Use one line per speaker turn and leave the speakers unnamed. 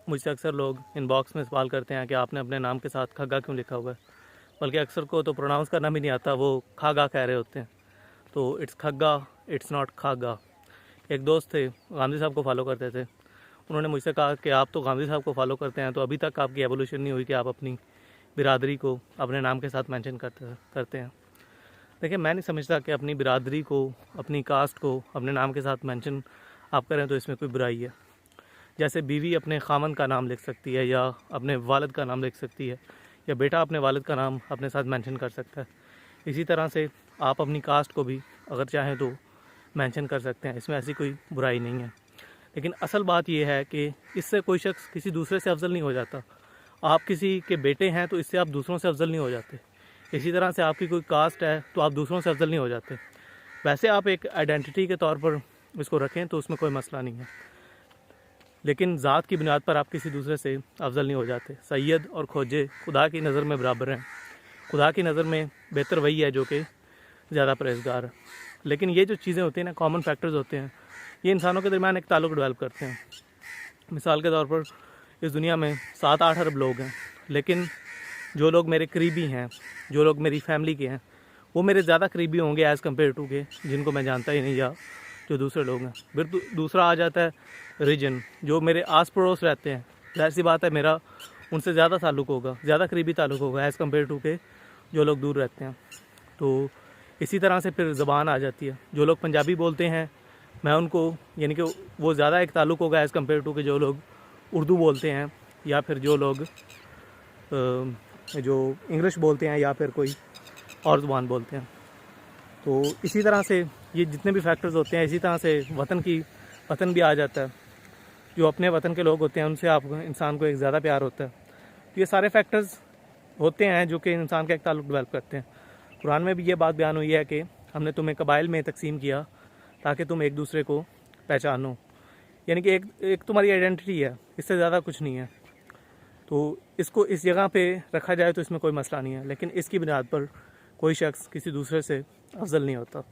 मुझसे अक्सर लोग इनबॉक्स में सवाल करते हैं कि आपने अपने नाम के साथ खग्गा क्यों लिखा हुआ है, बल्कि अक्सर को तो प्रोनाउंस करना भी नहीं आता, वो खागा कह रहे होते हैं। तो इट्स खग्गा, इट्स नॉट खागा। एक दोस्त थे, गांधी साहब को फॉलो करते थे। उन्होंने मुझसे कहा कि आप तो गांधी साहब को फॉलो करते हैं, तो अभी तक आपकी एवोल्यूशन नहीं हुई कि आप अपनी बिरादरी को अपने नाम के साथ मेंशन करते हैं। देखिए, मैं नहीं समझता कि अपनी बिरादरी को, अपनी कास्ट को अपने नाम के साथ मेंशन आप करें तो इसमें कोई बुराई है। जैसे बीवी अपने खामन का नाम लिख सकती है या अपने वालिद का नाम लिख सकती है, या बेटा अपने वालिद का नाम अपने साथ मेंशन कर सकता है, इसी तरह से आप अपनी कास्ट को भी अगर चाहें तो मेंशन कर सकते हैं। इसमें ऐसी कोई बुराई नहीं है। लेकिन असल बात यह है कि इससे कोई शख्स किसी दूसरे से अफजल नहीं हो जाता। आप किसी के बेटे हैं तो इससे आप दूसरों से अफजल नहीं हो जाते। इसी तरह से आपकी कोई कास्ट है तो आप दूसरों से अफजल नहीं हो जाते। वैसे आप एक आइडेंटिटी के तौर पर इसको रखें तो उसमें कोई मसला नहीं है, लेकिन ज़ात की बुनियाद पर आप किसी दूसरे से अफजल नहीं हो जाते। सैयद और खोजे खुदा की नज़र में बराबर हैं। खुदा की नज़र में बेहतर वही है जो कि ज़्यादा परहेज़गार है। लेकिन ये जो चीज़ें होती हैं ना, कॉमन फैक्टर्स होते हैं, ये इंसानों के दरमियान एक ताल्लुक़ डेवलप करते हैं। मिसाल के तौर पर इस दुनिया में 7-8 अरब लोग हैं, लेकिन जो लोग मेरे करीबी हैं, जो लोग मेरी फैमिली के हैं, वो मेरे ज़्यादा करीबी होंगे एज़ कम्पेयर टू के जिनको मैं जानता ही नहीं या जो दूसरे लोग हैं। फिर दूसरा आ जाता है रीजन, जो मेरे आस पड़ोस रहते हैं। जाहिर सी बात है मेरा उनसे ज़्यादा ताल्लुक़ होगा, ज़्यादा करीबी ताल्लुक़ होगा एज़ कम्पेयर टू के जो लोग दूर रहते हैं। तो इसी तरह से फिर ज़बान आ जाती है। जो लोग पंजाबी बोलते हैं, मैं उनको, यानी कि वो ज़्यादा एक ताल्लुक़ होगा एज़ कम्पेयर टू के जो लोग उर्दू बोलते हैं, या फिर जो लोग जो इंग्लिश बोलते हैं, या फिर कोई और ज़ुबान बोलते हैं। तो इसी तरह से ये जितने भी फैक्टर्स होते हैं, इसी तरह से वतन भी आ जाता है। जो अपने वतन के लोग होते हैं उनसे आप इंसान को एक ज़्यादा प्यार होता है। तो ये सारे फैक्टर्स होते हैं जो कि इंसान का एक ताल्लुक़ डेवलप करते हैं। कुरान में भी ये बात बयान हुई है कि हमने तुम्हें कबाइल में तकसीम किया ताकि तुम एक दूसरे को पहचानो, यानी कि एक तुम्हारी आइडेंटिटी है, इससे ज़्यादा कुछ नहीं है। तो इसको इस जगह पे रखा जाए तो इसमें कोई मसला नहीं है, लेकिन इसकी बुनियाद पर कोई शख्स किसी दूसरे से अफजल नहीं होता।